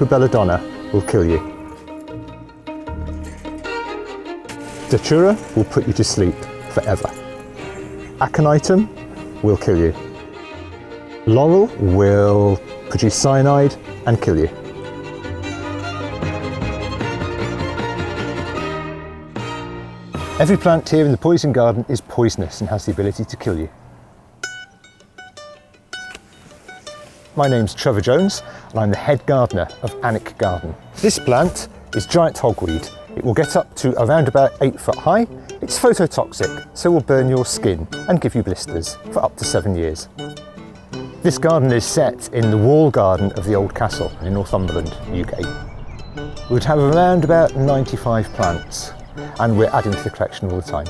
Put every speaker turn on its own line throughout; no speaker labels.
Belladonna will kill you. Datura will put you to sleep forever. Aconitum will kill you. Laurel will produce cyanide and kill you. Every plant here in the poison garden is poisonous and has the ability to kill you. My name's Trevor Jones and I'm the head gardener of Alnwick Garden. This plant is giant hogweed. It will get up to around about 8 foot high. It's phototoxic, so will burn your skin and give you blisters for up to 7 years. This garden is set in the wall garden of the old castle in Northumberland, UK. We would have around about 95 plants, and we're adding to the collection all the time.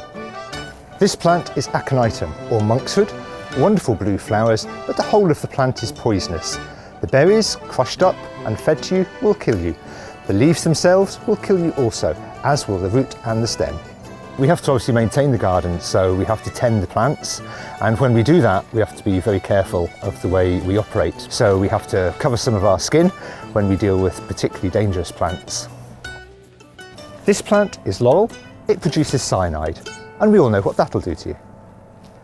This plant is Aconitum, or monkshood. Wonderful blue flowers, but the whole of the plant is poisonous. The berries, crushed up and fed to you, will kill you. The leaves themselves will kill you also, as will the root and the stem. We have to obviously maintain the garden, so we have to tend the plants, and when we do that we have to be very careful of the way we operate. So we have to cover some of our skin when we deal with particularly dangerous plants. This plant is laurel. It produces cyanide, and we all know what that'll do to you.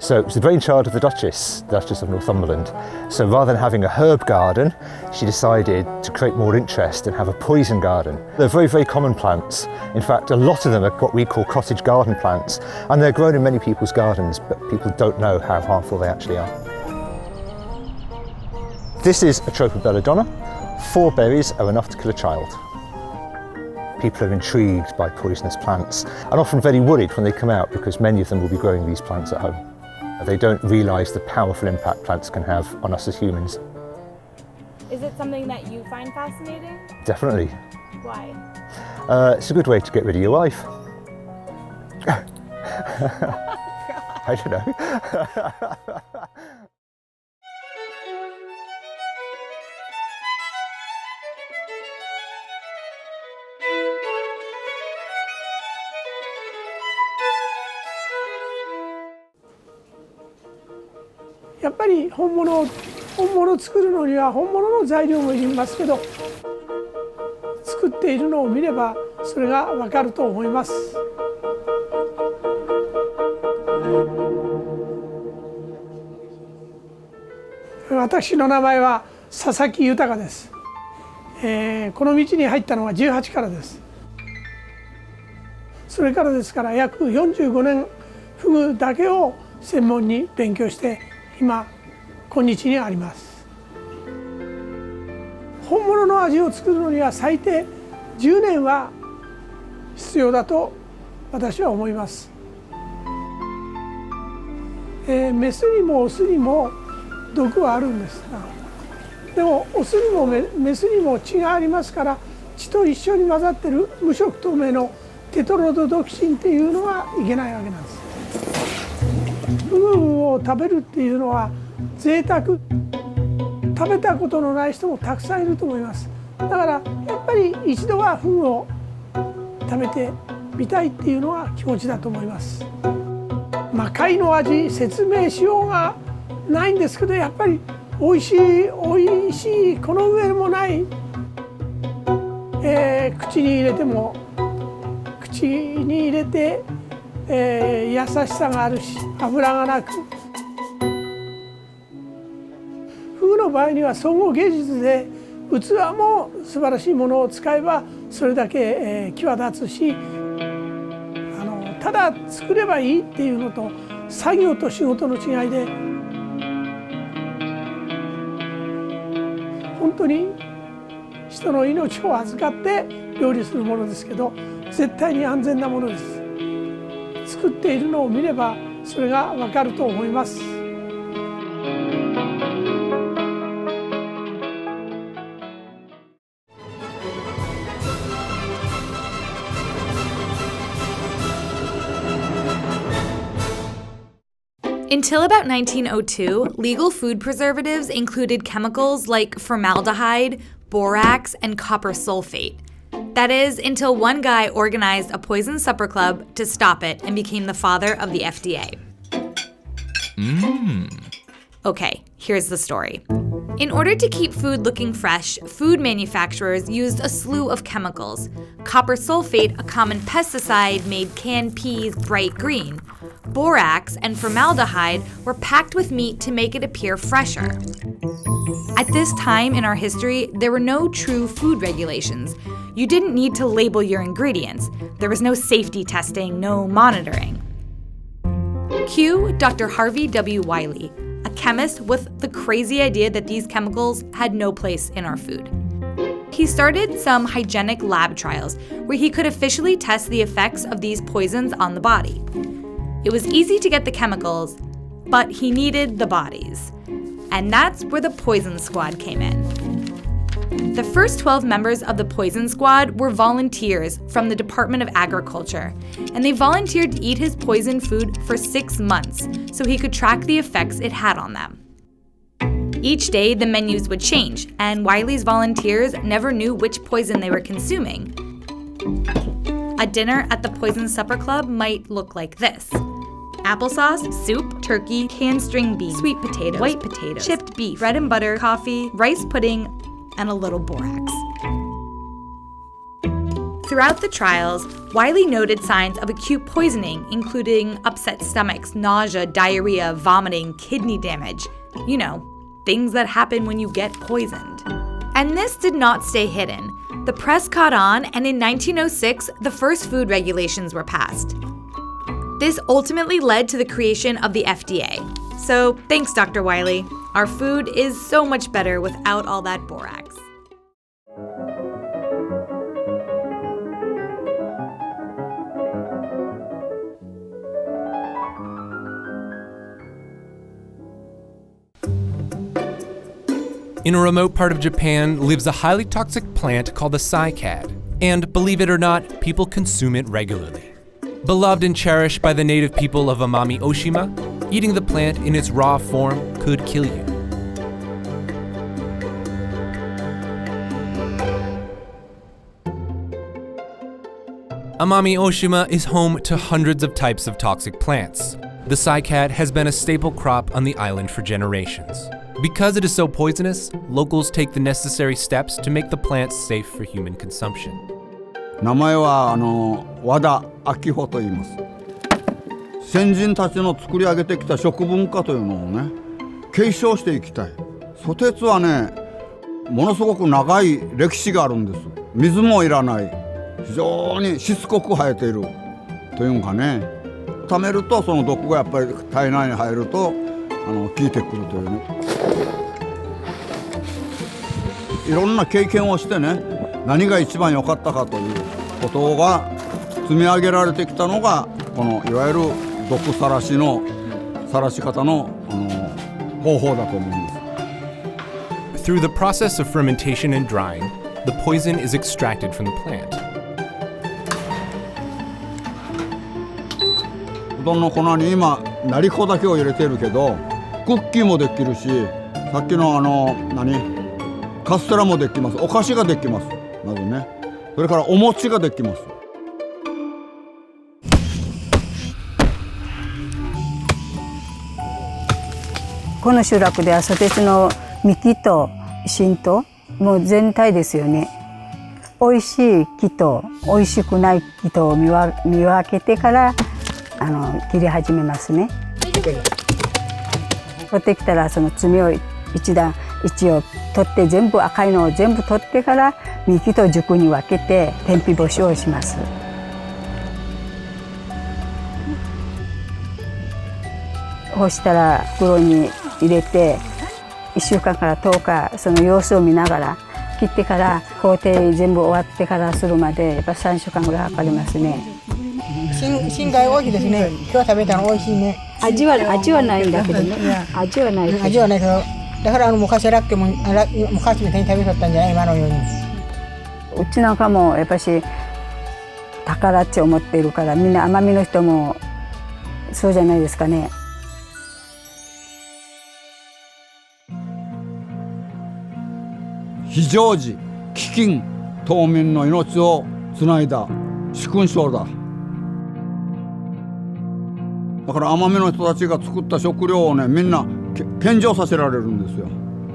So it was the brainchild of the Duchess of Northumberland. So rather than having a herb garden, she decided to create more interest and have a poison garden. They're very, very common plants. In fact, a lot of them are what we call cottage garden plants, and they're grown in many people's gardens, but people don't know how harmful they actually are. This is a Belladonna. 4 berries are enough to kill a child. People are intrigued by poisonous plants and often very worried when they come out because many of them will be growing these plants at home. They don't realise the powerful impact plants can have on us as humans.
Is it something that you find fascinating?
Definitely.
Why?
It's a good way to get rid of your wife. I don't know.
やっぱり本物を作るのには本物の材料もいりますけど、作っているのを見ればそれがわかると思います。私の名前は佐々木豊です。この道に入ったのは18からです。それからですから約45年フグだけを専門に勉強して今今日にあります。本物の味を作るのには最低10年は必要だと私は思います。メスにもオスにも毒はあるんですが、でもオスにもメスにも血がありますから、血と一緒に混ざってる無色透明のテトロドトキシンっていうのはいけないわけなんです。フグを食べるっていうのは贅沢。食べたことのない人もたくさんいると思います。だからやっぱり一度はフグを食べてみたいっていうのは気持ちだと思います。貝の味説明しようがないんですけど、やっぱり美味しいこの上もない、口に入れて、優しさがあるし脂がなく、フグの場合には総合芸術で器も素晴らしいものを使えばそれだけ、際立つし、ただ作ればいいっていうのと作業と仕事の違いで、本当に人の命を預かって料理するものですけど、絶対に安全なものです。作っているのを見ればそれがわかると思います。
Until about 1902, legal food preservatives included chemicals like formaldehyde, borax, and copper sulfate. That is, until one guy organized a poison supper club to stop it and became the father of the FDA. Okay, here's the story. In order to keep food looking fresh, food manufacturers used a slew of chemicals. Copper sulfate, a common pesticide, made canned peas bright green. Borax and formaldehyde were packed with meat to make it appear fresher. At this time in our history, there were no true food regulations. You didn't need to label your ingredients. There was no safety testing, no monitoring. Cue Dr. Harvey W. Wiley, a chemist with the crazy idea that these chemicals had no place in our food. He started some hygienic lab trials where he could officially test the effects of these poisons on the body. It was easy to get the chemicals, but he needed the bodies. And that's where the Poison Squad came in. The first 12 members of the Poison Squad were volunteers from the Department of Agriculture, and they volunteered to eat his poison food for 6 months so he could track the effects it had on them. Each day, the menus would change, and Wiley's volunteers never knew which poison they were consuming. A dinner at the Poison Supper Club might look like this: applesauce, soup, turkey, canned string beans, sweet potatoes, white potatoes, chipped beef, bread and butter, coffee, rice pudding, and a little borax. Throughout the trials, Wiley noted signs of acute poisoning, including upset stomachs, nausea, diarrhea, vomiting, kidney damage. You know, things that happen when you get poisoned. And this did not stay hidden. The press caught on, and in 1906, the first food regulations were passed. This ultimately led to the creation of the FDA. So thanks, Dr. Wiley. Our food is so much better without all that borax.
In a remote part of Japan lives a highly toxic plant called the cycad, and believe it or not, people consume it regularly. Beloved and cherished by the native people of Amami Oshima, eating the plant in its raw form could kill you. Amami Oshima is home to hundreds of types of toxic plants. The cycad has been a staple crop on the island for generations. Because it is so poisonous, locals take the necessary steps to make the plants safe for human consumption.
名前は和田明穂と言います。先人たちの作り上げてきた食文化というのをね、継承していきたい。ソテツはね、ものすごく長い歴史があるんです。水もいらない。非常にしつこく生えているというかね。溜めるとその毒がやっぱり体内に入ると効いてくるというね。いろんな経験をしてね、何が一番良かったかということが積み上げられてきたのがこのいわゆる毒さらしのさらし方の方法だと思うんです。
Through the process of fermentation and drying, the poison is extracted from the plant.
うどんの粉に今なり粉だけを入れてるけど、クッキーもできるし、さっきのカステラもできます。お菓子ができます。まずね。それからお餅ができます。
この集落ではソテツの幹と芯ともう全体ですよね。美味しい木と美味しくない木とを見分けてから切り始めますね。取ってきたらその摘みを一を取って全部赤いのを全部取ってから幹と軸に分けて天日干しをします。干したら袋に入れて1週間から10日その様子を見ながら切ってから工程全部終わってからするまでやっぱ3週間ぐらいかかりますね。
新貝美味しいですね。今日食べたの美味しいね。
味はないんだけどね。味はないけど。
だから昔ラッケも昔みたいに食べとったんじゃない今のように。
うちなんかもやっぱし宝って思っているからみんな奄美の人もそうじゃないですかね。
非常時飢饉島民の命をつないだ殊勲賞だ。だから奄美の人たちが作った食料をねみんな献上させられるんですよ。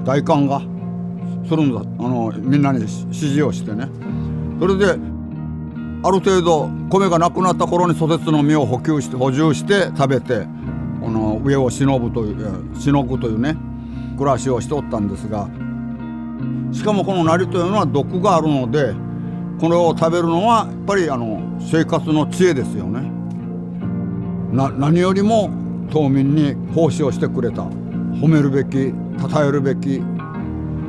大官がするんだ、みんなに指示をしてね。それである程度米がなくなった頃にソテツの実を補充して食べて、上をしのぐというね暮らしをしておったんですが、しかもこのナリというのは毒があるので、これを食べるのはやっぱり生活の知恵ですよね。何よりも島民に奉仕をしてくれた、褒めるべき称えるべき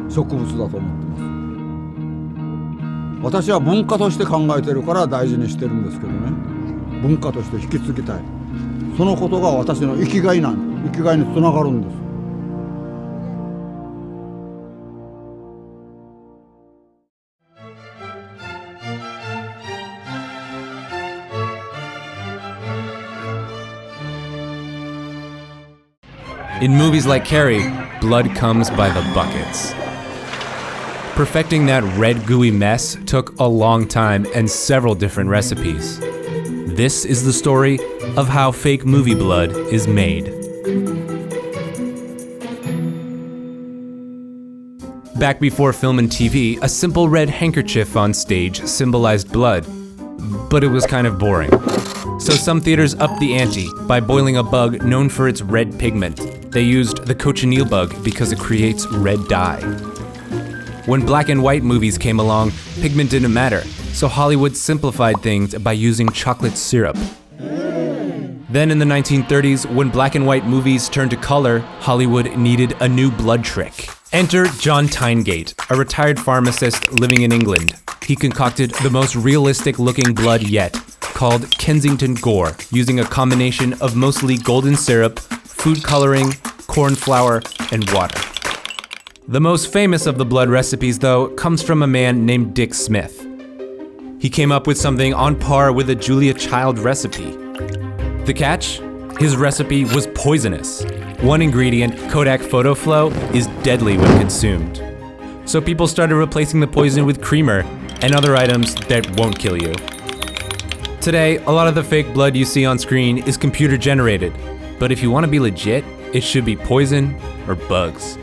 植物だと思ってます。私は文化として考えてるから大事にしてるんですけどね、文化として引き継ぎたい、そのことが私の生きがいにつながるんです。
In movies like Carrie, blood comes by the buckets. Perfecting that red gooey mess took a long time and several different recipes. This is the story of how fake movie blood is made. Back before film and TV, a simple red handkerchief on stage symbolized blood, but it was kind of boring. So some theaters upped the ante by boiling a bug known for its red pigment. They used the cochineal bug because it creates red dye. When black and white movies came along, pigment didn't matter, so Hollywood simplified things by using chocolate syrup. Then in the 1930s, when black and white movies turned to color, Hollywood needed a new blood trick. Enter John Tyngate, a retired pharmacist living in England. He concocted the most realistic-looking blood yet, called Kensington Gore, using a combination of mostly golden syrup, food coloring, corn flour, and water. The most famous of the blood recipes, though, comes from a man named Dick Smith. He came up with something on par with a Julia Child recipe. The catch? His recipe was poisonous. One ingredient, KODAK PHOTO-FLO, is deadly when consumed. So people started replacing the poison with creamer and other items that won't kill you. Today, a lot of the fake blood you see on screen is computer generated. But if you want to be legit, it should be poison or bugs.